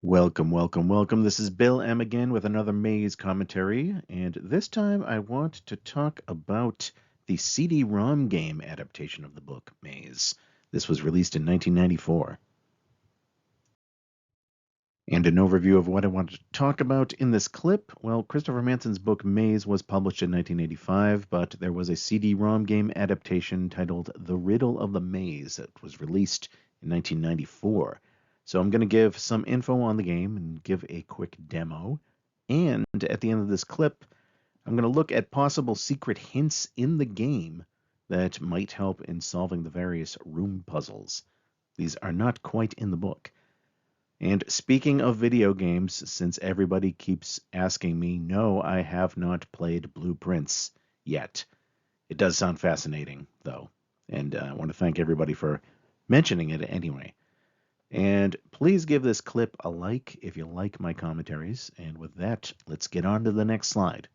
Welcome, welcome, welcome. This is Bill M again with another Maze commentary, and this time I want to talk about the CD-ROM game adaptation of the book Maze. This was released in 1994. And an overview of what I wanted to talk about in this clip. Well, Christopher Manson's book Maze was published in 1985, but there was a CD-ROM game adaptation titled The Riddle of the Maze that was released in 1994. So I'm going to give some info on the game and give a quick demo. And at the end of this clip, I'm going to look at possible secret hints in the game that might help in solving the various room puzzles. These are not quite in the book. And speaking of video games, since everybody keeps asking me, no, I have not played Blueprints yet. It does sound fascinating, though, and I want to thank everybody for mentioning it anyway. And please give this clip a like if you like my commentaries. And with that, let's get on to the next slide.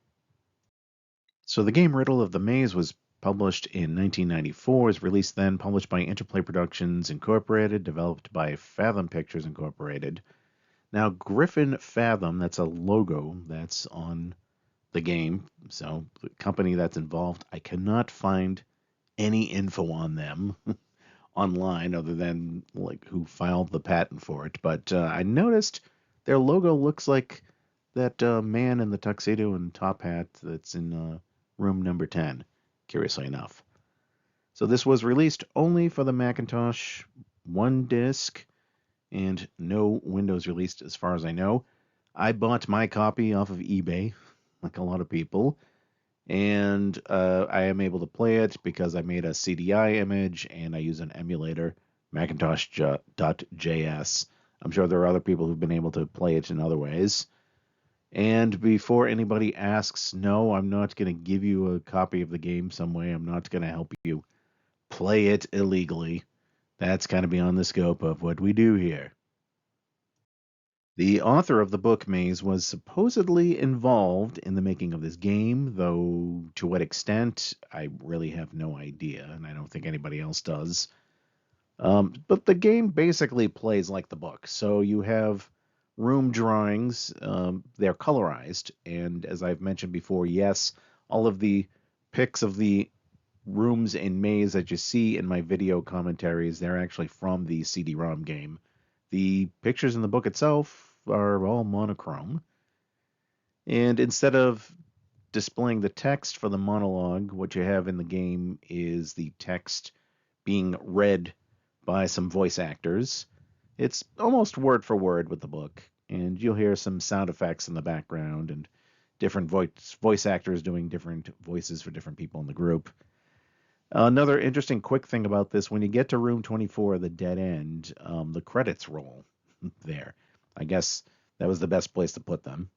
So the game Riddle of the Maze was published in 1994, was released then, published by Interplay Productions Incorporated, developed by Fathom Pictures Incorporated. Now, Griffin Fathom, that's a logo that's on the game. So, the company that's involved, I cannot find any info on them online other than like who filed the patent for it. But I noticed their logo looks like that man in the tuxedo and top hat that's in room number 10, curiously enough. So, this was released only for the Macintosh, one disc, and no Windows released as far as I know. I bought my copy off of eBay, like a lot of people, and I am able to play it because I made a CDI image and I use an emulator, macintosh.js. I'm sure there are other people who've been able to play it in other ways. And before anybody asks, no, I'm not going to give you a copy of the game some way. I'm not going to help you play it illegally. That's kind of beyond the scope of what we do here. The author of the book Maze was supposedly involved in the making of this game, though to what extent, I really have no idea, and I don't think anybody else does. But the game basically plays like the book. So you have room drawings, they're colorized, and as I've mentioned before, yes, all of the pics of the rooms in Maze that you see in my video commentaries, they're actually from the CD-ROM game. The pictures in the book itself are all monochrome. And instead of displaying the text for the monologue, what you have in the game is the text being read by some voice actors. It's almost word for word with the book, and you'll hear some sound effects in the background and different voice actors doing different voices for different people in the group. Another interesting quick thing about this, when you get to room 24, the dead end, the credits roll there. I guess that was the best place to put them.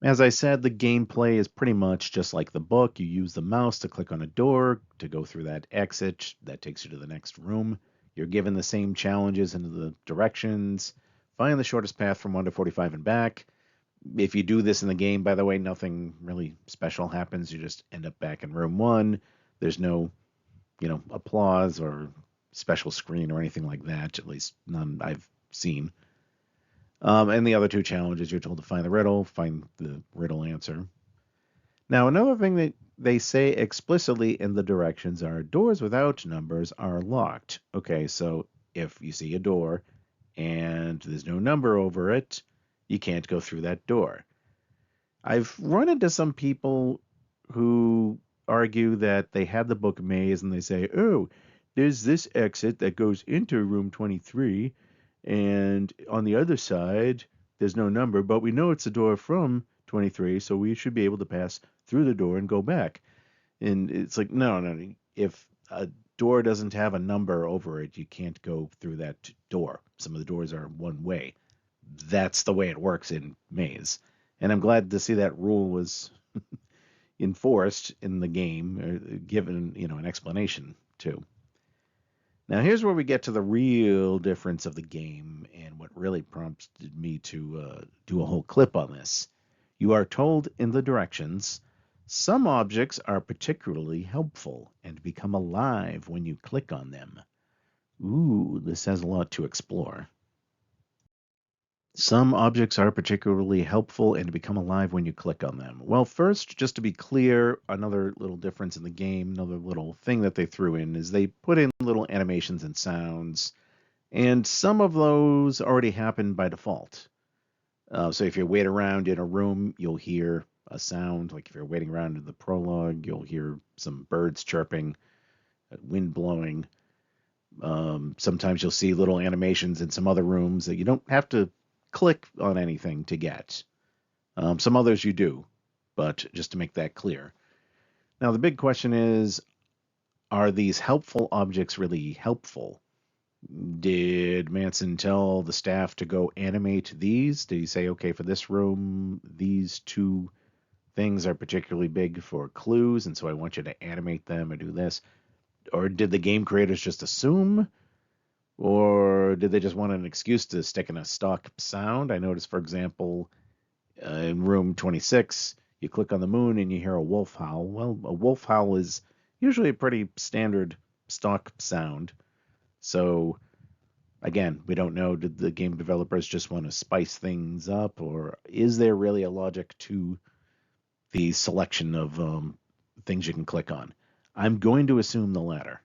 As I said, the gameplay is pretty much just like the book. You use the mouse to click on a door to go through that exit that takes you to the next room. You're given the same challenges into the directions. Find the shortest path from 1 to 45 and back. If you do this in the game, by the way, nothing really special happens. You just end up back in room 1. There's no, applause or special screen or anything like that, at least none I've seen. And the other two challenges, you're told to find the riddle, find the riddle answer. Now, another thing that they say explicitly in the directions are doors without numbers are locked. Okay, so if you see a door and there's no number over it, you can't go through that door. I've run into some people who argue that they had the book Maze and they say, oh, there's this exit that goes into room 23, and on the other side, there's no number, but we know it's a door from 23, so we should be able to pass through the door and go back. And it's like, no. If a door doesn't have a number over it, you can't go through that door. Some of the doors are one way. That's the way it works in Maze. And I'm glad to see that rule was enforced in the game, given an explanation too. Now here's where we get to the real difference of the game and what really prompted me to do a whole clip on this. You are told in the directions some objects are particularly helpful and become alive when you click on them. Ooh, this has a lot to explore. Some objects are particularly helpful and become alive when you click on them. Well, first, just to be clear, another little difference in the game, another little thing that they threw in is they put in little animations and sounds, and some of those already happen by default. So if you wait around in a room, you'll hear a sound. Like if you're waiting around in the prologue, you'll hear some birds chirping, wind blowing. Sometimes you'll see little animations in some other rooms that you don't have to click on anything to get. Some others you do, but just to make that clear. Now, the big question is, are these helpful objects really helpful? Did Manson tell the staff to go animate these? Did he say, okay, for this room, these two things are particularly big for clues, and so I want you to animate them or do this? Or did the game creators just assume? Or did they just want an excuse to stick in a stock sound? I noticed, for example, in room 26, you click on the moon and you hear a wolf howl. Well, a wolf howl is usually a pretty standard stock sound. So, again, we don't know. Did the game developers just want to spice things up? Or is there really a logic to the selection of things you can click on? I'm going to assume the latter.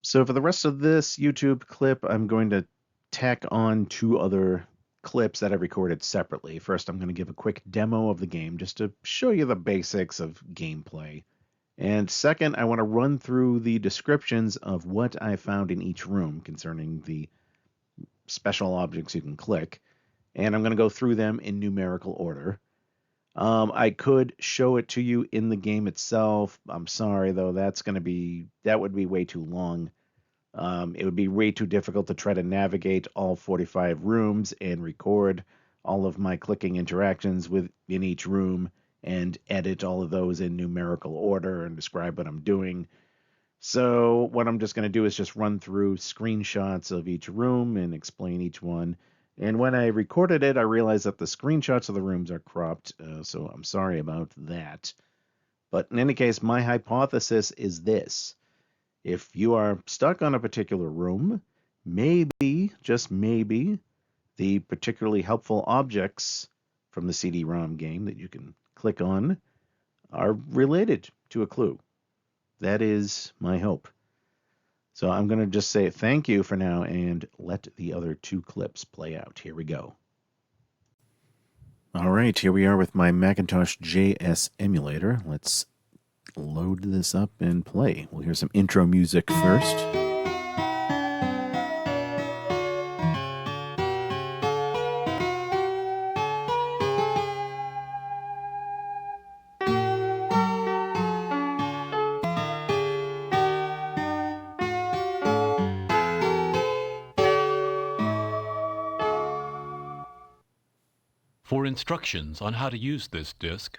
So for the rest of this YouTube clip, I'm going to tack on two other clips that I recorded separately. First, I'm going to give a quick demo of the game just to show you the basics of gameplay. And second, I want to run through the descriptions of what I found in each room concerning the special objects you can click. And I'm going to go through them in numerical order. I could show it to you in the game itself. I'm sorry, though, that would be way too long. It would be way too difficult to try to navigate all 45 rooms and record all of my clicking interactions in each room and edit all of those in numerical order and describe what I'm doing. So what I'm just going to do is just run through screenshots of each room and explain each one. And when I recorded it, I realized that the screenshots of the rooms are cropped, so I'm sorry about that. But in any case, my hypothesis is this. If you are stuck on a particular room, maybe, just maybe, the particularly helpful objects from the CD-ROM game that you can click on are related to a clue. That is my hope. So I'm going to just say thank you for now and let the other two clips play out. Here we go. All right, here we are with my macintosh.js emulator. Let's load this up and play. We'll hear some intro music first. For instructions on how to use this disk,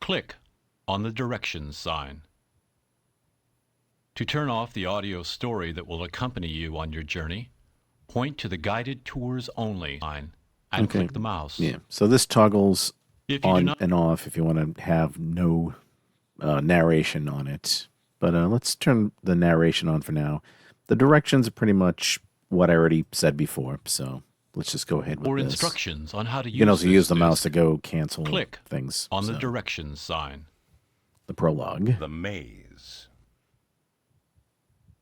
click on the directions sign. To turn off the audio story that will accompany you on your journey, point to the guided tours only sign and click the mouse. Yeah, so this toggles If you on and off if you want to have no narration on it. But let's turn the narration on for now. The directions are pretty much what I already said before, so let's just go ahead with For this. instructions on how to use this, you can also use the mouse to go cancel click things. on the directions sign. The prologue. The maze.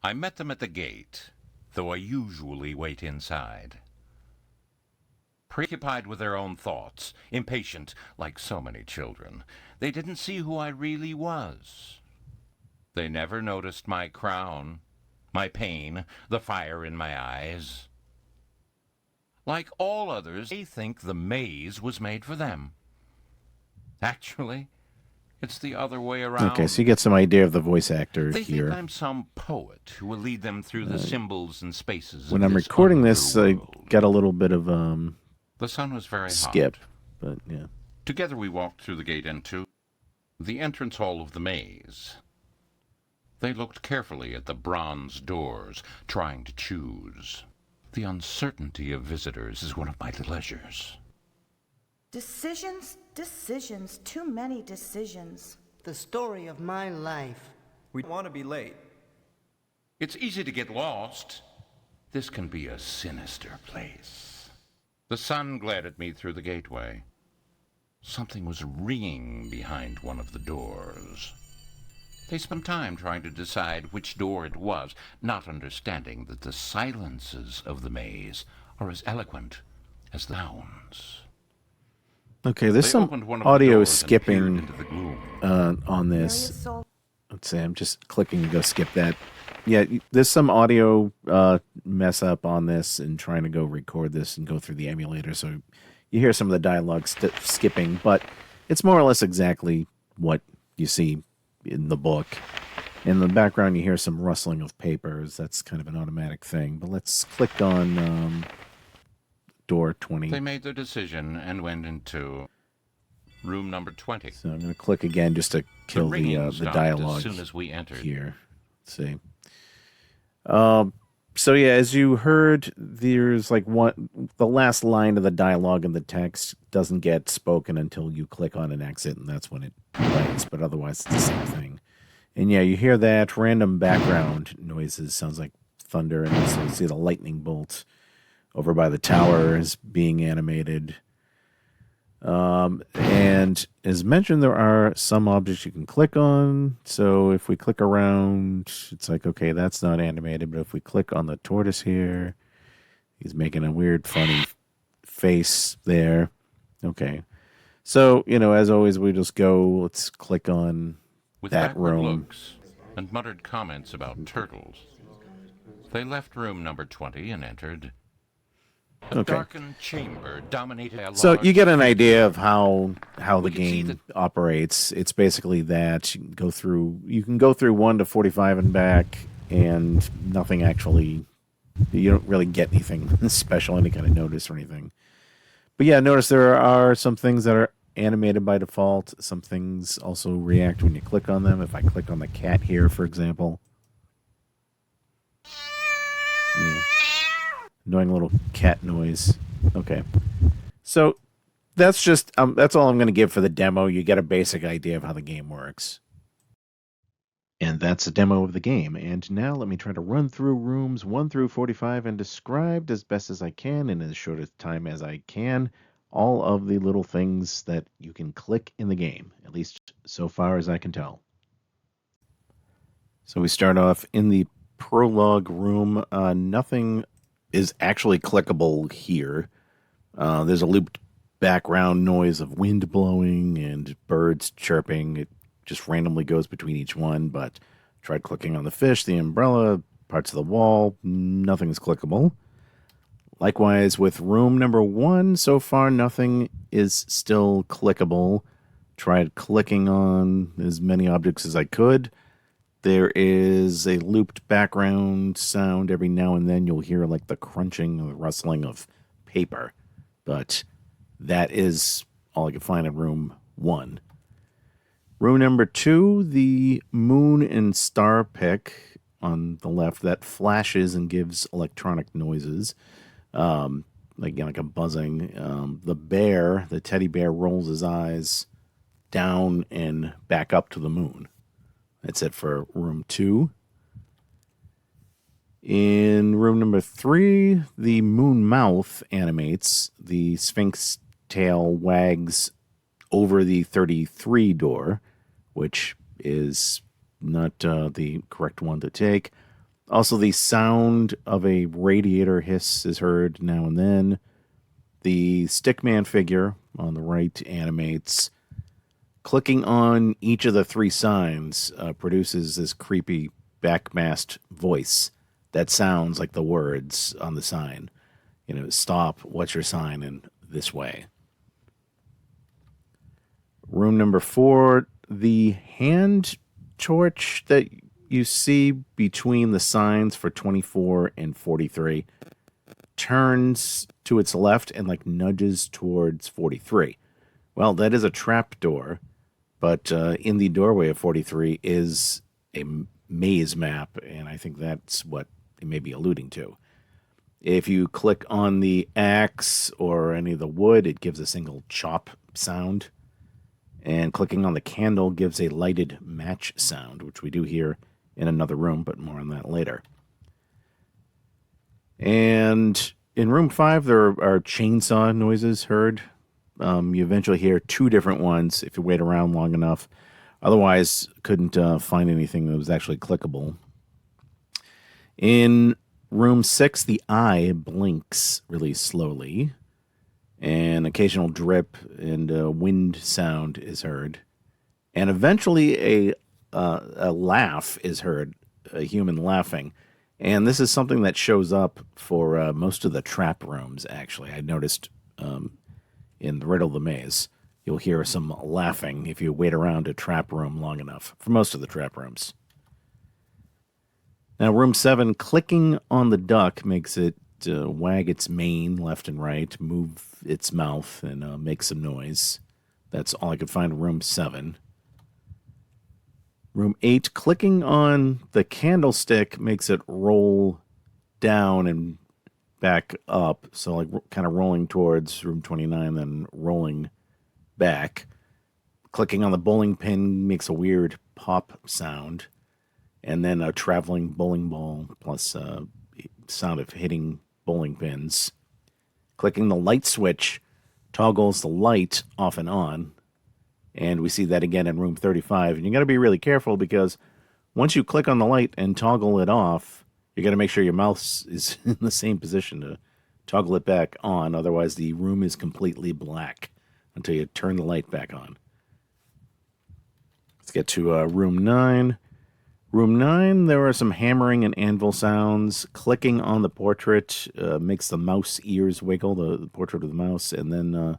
I met them at the gate, though I usually wait inside. Preoccupied with their own thoughts, impatient like so many children, they didn't see who I really was. They never noticed my crown, my pain, the fire in my eyes. Like all others, they think the maze was made for them. Actually, it's the other way around. Okay, so you get some idea of the voice actor They here. think I'm some poet who will lead them through the symbols and spaces When of I'm this recording this, I underworld. get a little bit of The sun was very skip, hot. but yeah. Together we walked through the gate into the entrance hall of the maze. They looked carefully at the bronze doors, trying to choose. The uncertainty of visitors is one of my pleasures. Decisions, decisions, too many decisions. The story of my life. We want to be late. It's easy to get lost. This can be a sinister place. The sun glared at me through the gateway. Something was ringing behind one of the doors. They spent time trying to decide which door it was, not understanding that the silences of the maze are as eloquent as the sounds. Okay, there's They some opened one of the audio doors and peered skipping into the gloom. on Maria's this. soul. Let's see, I'm just clicking to go skip that. Yeah, there's some audio mess up on this and trying to go record this and go through the emulator. So you hear some of the dialogue skipping, but it's more or less exactly what you see in the book. In the background, you hear some rustling of papers. That's kind of an automatic thing. But let's click on door 20. They made their decision and went into room number 20. So I'm going to click again just to kill the ringing the stopped dialogue as soon as we entered. here. Let's see. So yeah, as you heard, there's like the last line of the dialogue in the text doesn't get spoken until you click on an exit, and that's when it plays. But otherwise, it's the same thing. And yeah, you hear that random background noises. Sounds like thunder, and also you see the lightning bolt over by the tower is being animated. And as mentioned, there are some objects you can click on. So if we click around, it's like, okay, that's not animated. But if we click on the tortoise here, he's making a weird, funny face there. Okay. So, as always, we just go, let's click on With that backward room. looks and muttered comments about turtles, they left room number 20 and entered a darkened chamber dominated by a So large you get an idea figure. of how the We can see game operates. It's basically that you can go through 1 to 45 and back, and nothing actually. You don't really get anything special, any kind of notice or anything. But yeah, notice there are some things that are animated by default. Some things also react when you click on them. If I click on the cat here, for example. Yeah. Annoying little cat noise. Okay. So that's all I'm going to give for the demo. You get a basic idea of how the game works. And that's a demo of the game. And now let me try to run through rooms 1 through 45 and describe as best as I can in as short a time as I can all of the little things that you can click in the game, at least so far as I can tell. So we start off in the prologue room. Nothing is actually clickable here. There's a looped background noise of wind blowing and birds chirping. It just randomly goes between each one, but tried clicking on the fish, the umbrella, parts of the wall. Nothing is clickable. Likewise, with room number 1, so far nothing is still clickable. Tried clicking on as many objects as I could. There is a looped background sound. Every now and then you'll hear like the crunching or the rustling of paper. But that is all I could find in room 1. Room number 2, the moon and star pick on the left that flashes and gives electronic noises. Like a buzzing. The teddy bear rolls his eyes down and back up to the moon. That's it for room 2. In room number 3, the moon mouth animates. The sphinx tail wags over the 33 door, which is not the correct one to take. Also, the sound of a radiator hiss is heard now and then. The stickman figure on the right animates. Clicking on each of the 3 signs produces this creepy backmasked voice that sounds like the words on the sign. Stop, what's your sign, and this way. Room number 4, the hand torch that you see between the signs for 24 and 43 turns to its left and nudges towards 43. Well, that is a trap door, but in the doorway of 43 is a maze map, and I think that's what it may be alluding to. If you click on the axe or any of the wood, it gives a single chop sound. And clicking on the candle gives a lighted match sound, which we do hear in another room, but more on that later. And In room 5, there are chainsaw noises heard. You eventually hear 2 different ones if you wait around long enough. Otherwise, couldn't find anything that was actually clickable. In room 6, the eye blinks really slowly. An occasional drip and wind sound is heard. And eventually a laugh is heard, a human laughing. And this is something that shows up for most of the trap rooms, actually. I noticed in the Riddle the Maze, you'll hear some laughing if you wait around a trap room long enough, for most of the trap rooms. Now, room 7, clicking on the duck makes it wag its mane left and right, move its mouth, and make some noise. That's all I could find in room 7. Room 8, clicking on the candlestick makes it roll down and back up. So, like, kind of rolling towards room 29, then rolling back. Clicking on the bowling pin makes a weird pop sound. And then a traveling bowling ball plus sound of hitting bowling pins. Clicking the light switch toggles the light off and on. And we see that again in room 35. And you got to be really careful because once you click on the light and toggle it off, you got to make sure your mouse is in the same position to toggle it back on. Otherwise, the room is completely black until you turn the light back on. Let's get to room 9. Room 9, there are some hammering and anvil sounds. Clicking on the portrait makes the mouse ears wiggle, the portrait of the mouse, and then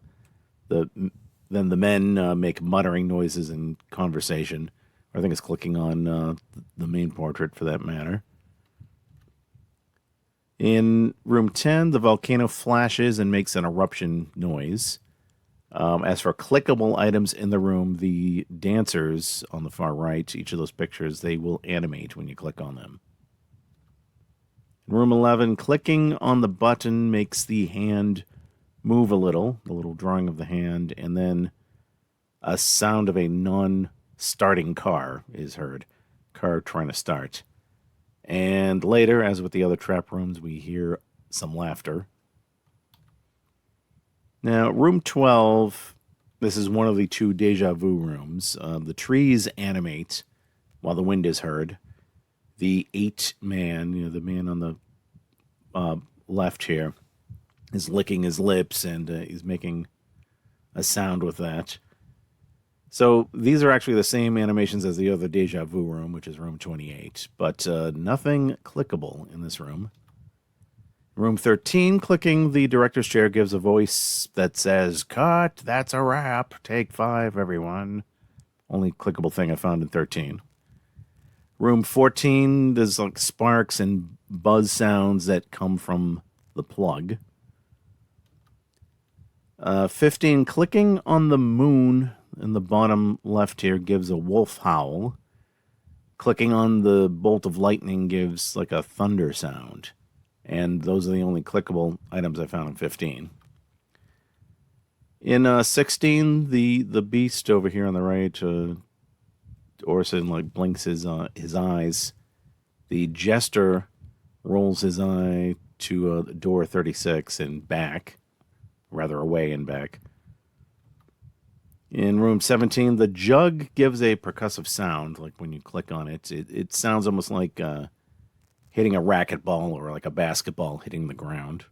the men make muttering noises and conversation. I think it's clicking on the main portrait for that matter. In room 10, the volcano flashes and makes an eruption noise. As for clickable items in the room, the dancers on the far right, each of those pictures, they will animate when you click on them. In room 11, clicking on the button makes the hand move a little, the little drawing of the hand, and then a sound of a non-starting car is heard. Car trying to start. And later, as with the other trap rooms, we hear some laughter. Now, room 12, this is one of the 2 deja vu rooms. The trees animate while the wind is heard. The 8-man, the man on the left here, is licking his lips and he's making a sound with that. So these are actually the same animations as the other deja vu room, which is room 28, but nothing clickable in this room. Room 13, clicking the director's chair gives a voice that says, "Cut, that's a wrap. Take 5, everyone." Only clickable thing I found in 13. Room 14, there's like sparks and buzz sounds that come from the plug. 15, clicking on the moon in the bottom left here gives a wolf howl. Clicking on the bolt of lightning gives like a thunder sound. And those are the only clickable items I found in 15. In 16, the beast over here on the right, Orson like blinks his eyes. The jester rolls his eye to door 36 and back, rather away and back. In room 17, the jug gives a percussive sound, like when you click on it. It sounds almost like hitting a racquetball or like a basketball hitting the ground.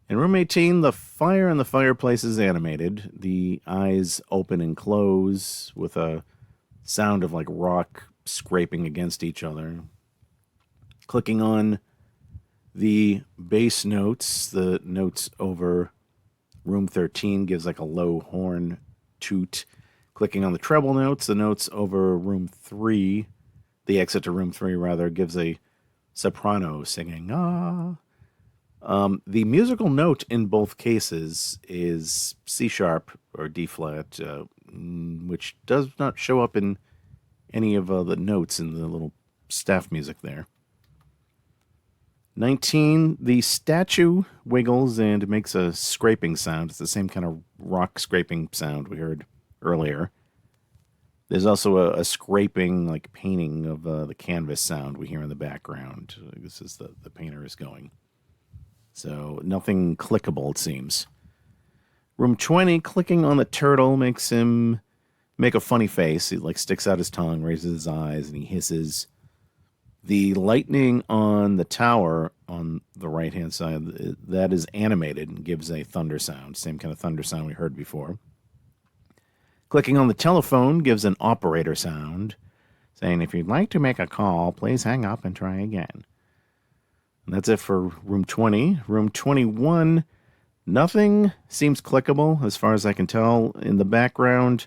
In room 18, the fire in the fireplace is animated. The eyes open and close with a sound of like rock scraping against each other. Clicking on the bass notes, the notes over room 13 gives like a low horn toot. Clicking on the treble notes, the notes over room 3, the exit to room 3 rather, gives a soprano singing ah. The musical note in both cases is C sharp or D flat, which does not show up in any of the notes in the little staff music there. 19, the statue wiggles and makes a scraping sound. It's the same kind of rock scraping sound we heard earlier. There's also a scraping, like painting of the canvas sound we hear in the background. This is the painter is going. So nothing clickable, it seems. Room 20, clicking on the turtle makes him make a funny face. He like sticks out his tongue, raises his eyes, and he hisses. The lightning on the tower on the right-hand side, that is animated and gives a thunder sound. Same kind of thunder sound we heard before. Clicking on the telephone gives an operator sound, saying, if you'd like to make a call, please hang up and try again. And that's it for room 20. Room 21, nothing seems clickable as far as I can tell. In the background,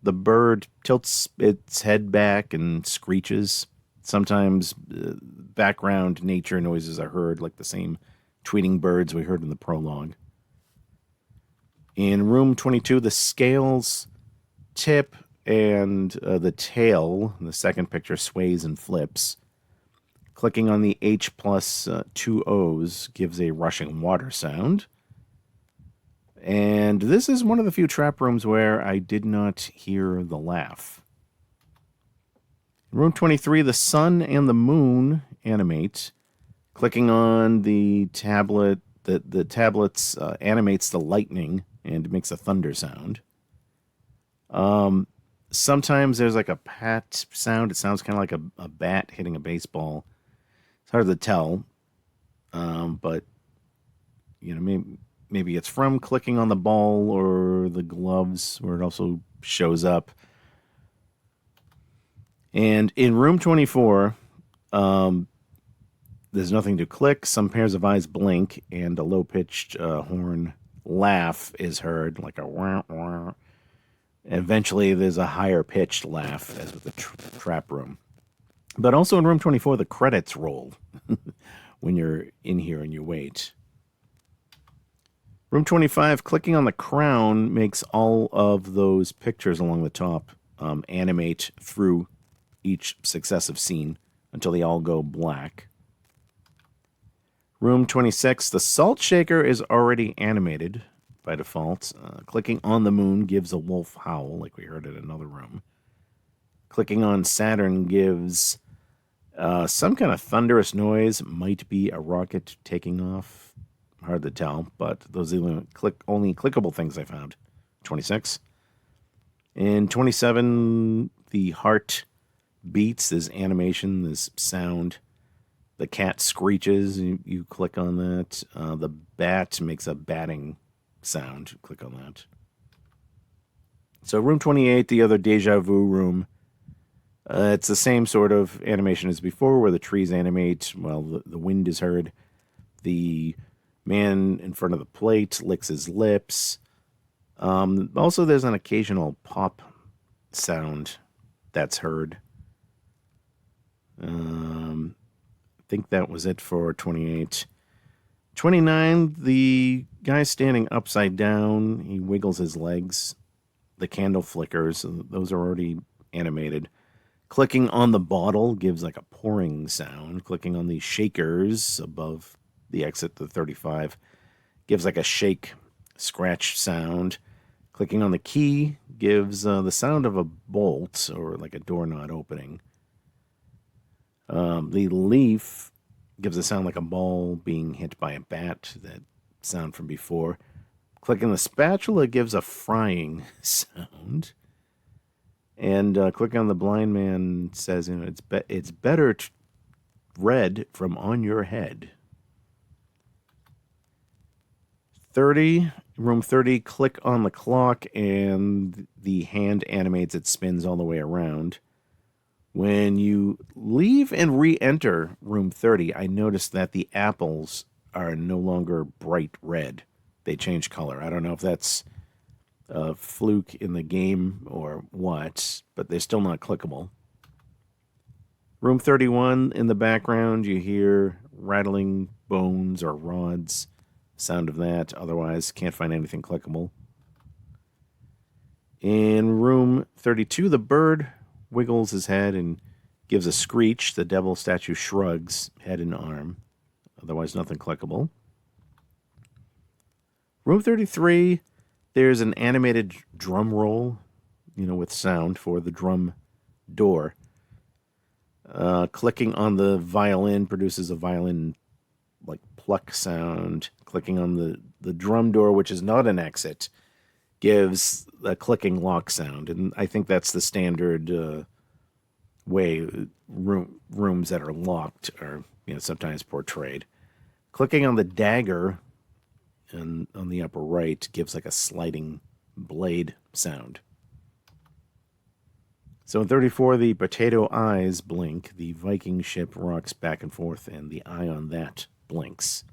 the bird tilts its head back and screeches. Sometimes background nature noises are heard, like the same tweeting birds we heard in the prologue. In room 22, the scales tip and the tail, the second picture, sways and flips. Clicking on the H plus two O's gives a rushing water sound. And this is one of the few trap rooms where I did not hear the laugh. In room 23, the sun and the moon animate. Clicking on the tablet, the tablet animates the lightning and makes a thunder sound. Sometimes there's like a pat sound. It sounds kind of like a bat hitting a baseball. It's hard to tell, but you know, maybe it's from clicking on the ball or the gloves where it also shows up. And in room 24, there's nothing to click. Some pairs of eyes blink, and a low-pitched horn laugh is heard, like a wah, wah. Eventually, there's a higher-pitched laugh, as with the trap room. But also in room 24, the credits roll when you're in here and you wait. Room 25, clicking on the crown makes all of those pictures along the top animate through each successive scene until they all go black. Room 26, the salt shaker is already animated by default. Clicking on the moon gives a wolf howl, like we heard in another room. Clicking on Saturn gives some kind of thunderous noise. Might be a rocket taking off. Hard to tell, but those are the only clickable things I found. 26. In 27, the heart beats. There's animation, there's sound. The cat screeches. You click on that. The bat makes a batting sound. Click on that. So room 28, the other deja vu room. It's the same sort of animation as before, where the trees animate while the wind is heard. The man in front of the plate licks his lips. Also, there's an occasional pop sound that's heard. I think that was it for 28. 29, the guy standing upside down. He wiggles his legs. The candle flickers. Those are already animated. Clicking on the bottle gives like a pouring sound. Clicking on the shakers above the exit to 35 gives like a shake, scratch sound. Clicking on the key gives the sound of a bolt or like a door not opening. The leaf gives a sound like a ball being hit by a bat, that sound from before. Clicking the spatula gives a frying sound. And clicking on the blind man says, it's better read from on your head. 30, room 30, click on the clock and the hand animates, it spins all the way around. When you leave and re-enter room 30, I noticed that the apples are no longer bright red. They change color. I don't know if that's a fluke in the game or what, but they're still not clickable. Room 31, in the background, you hear rattling bones or rods. Sound of that. Otherwise, can't find anything clickable. In room 32, the bird wiggles his head and gives a screech. The devil statue shrugs, head and arm. Otherwise, nothing clickable. Room 33, there's an animated drum roll, with sound for the drum door. Clicking on the violin produces a violin like pluck sound. Clicking on the drum door, which is not an exit, gives a clicking lock sound. And I think that's the standard way rooms that are locked are sometimes portrayed. Clicking on the dagger on the upper right gives like a sliding blade sound. So in 34, the potato eyes blink, the Viking ship rocks back and forth, and the eye on that blinks.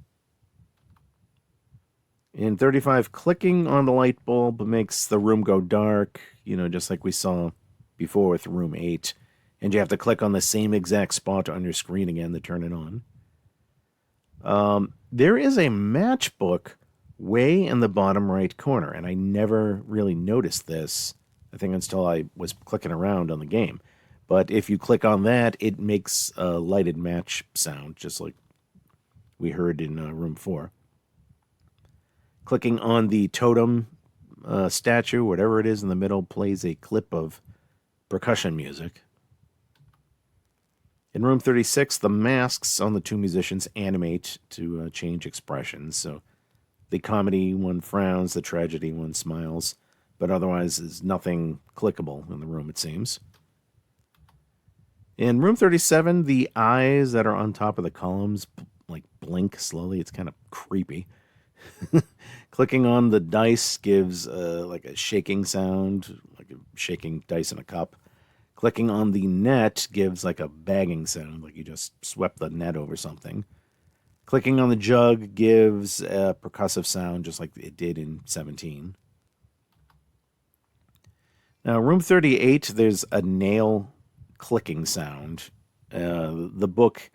In 35, clicking on the light bulb makes the room go dark, just like we saw before with room 8. And you have to click on the same exact spot on your screen again to turn it on. There is a matchbook way in the bottom right corner, and I never really noticed this, I think, until I was clicking around on the game. But if you click on that, it makes a lighted match sound, just like we heard in room 4. Clicking on the totem statue, whatever it is in the middle, plays a clip of percussion music. In room 36, the masks on the two musicians animate to change expressions. So the comedy one frowns, the tragedy one smiles, but otherwise there's nothing clickable in the room, it seems. In room 37, the eyes that are on top of the columns blink slowly. It's kind of creepy. Clicking on the dice gives like a shaking sound, like a shaking dice in a cup. Clicking on the net gives like a banging sound, like you just swept the net over something. Clicking on the jug gives a percussive sound, just like it did in 17. Now, room 38, there's a nail clicking sound. The book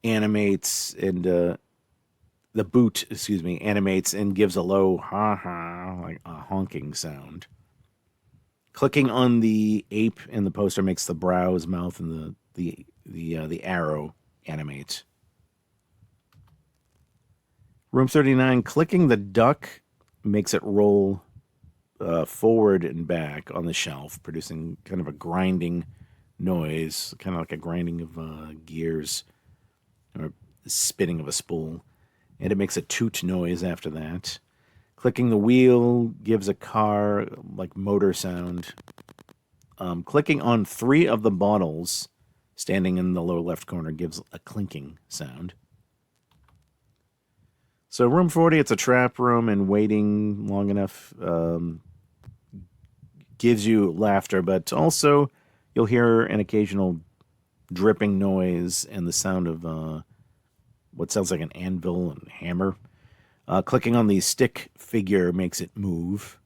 animates and the boot, animates and gives a low ha-ha, like a honking sound. Clicking on the ape in the poster makes the brows, mouth, and the arrow animate. Room 39, clicking the duck makes it roll forward and back on the shelf, producing kind of a grinding noise, kind of like a grinding of gears or spinning of a spool. And it makes a toot noise after that. Clicking the wheel gives a car, like motor sound. Clicking on 3 of the bottles standing in the lower left corner gives a clinking sound. So room 40, it's a trap room, and waiting long enough gives you laughter, but also you'll hear an occasional dripping noise and the sound of what sounds like an anvil and hammer. Clicking on the stick figure makes it move.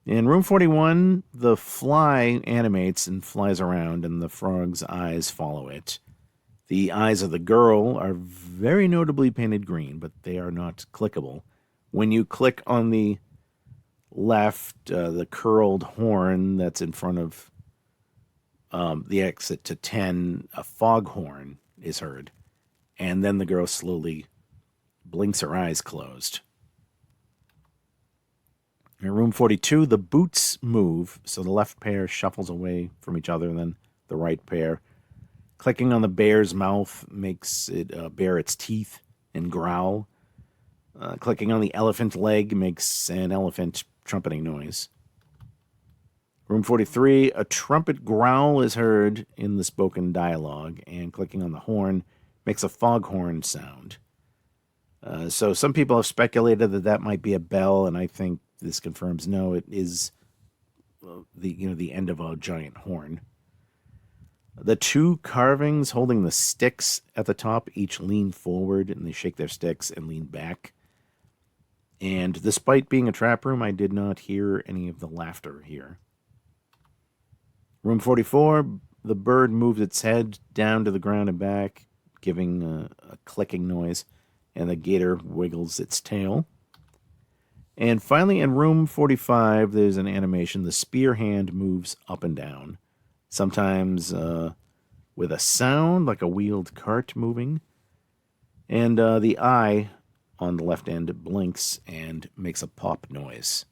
In room 41, the fly animates and flies around, and the frog's eyes follow it. The eyes of the girl are very notably painted green, but they are not clickable. When you click on the left, the curled horn that's in front of the exit to 10, a foghorn is heard, and then the girl slowly blinks her eyes closed. In room 42, the boots move, so the left pair shuffles away from each other, and then the right pair. Clicking on the bear's mouth makes it bare its teeth and growl. Clicking on the elephant leg makes an elephant trumpeting noise. Room 43, a trumpet growl is heard in the spoken dialogue, and clicking on the horn makes a foghorn sound. So some people have speculated that might be a bell, and I think this confirms no, it is the end of a giant horn. The 2 carvings holding the sticks at the top each lean forward, and they shake their sticks and lean back. And despite being a trap room, I did not hear any of the laughter here. Room 44, the bird moves its head down to the ground and back, giving a clicking noise, and the gator wiggles its tail. And finally, in room 45, there's an animation. The spear hand moves up and down, sometimes with a sound like a wheeled cart moving. And the eye on the left end blinks and makes a pop noise.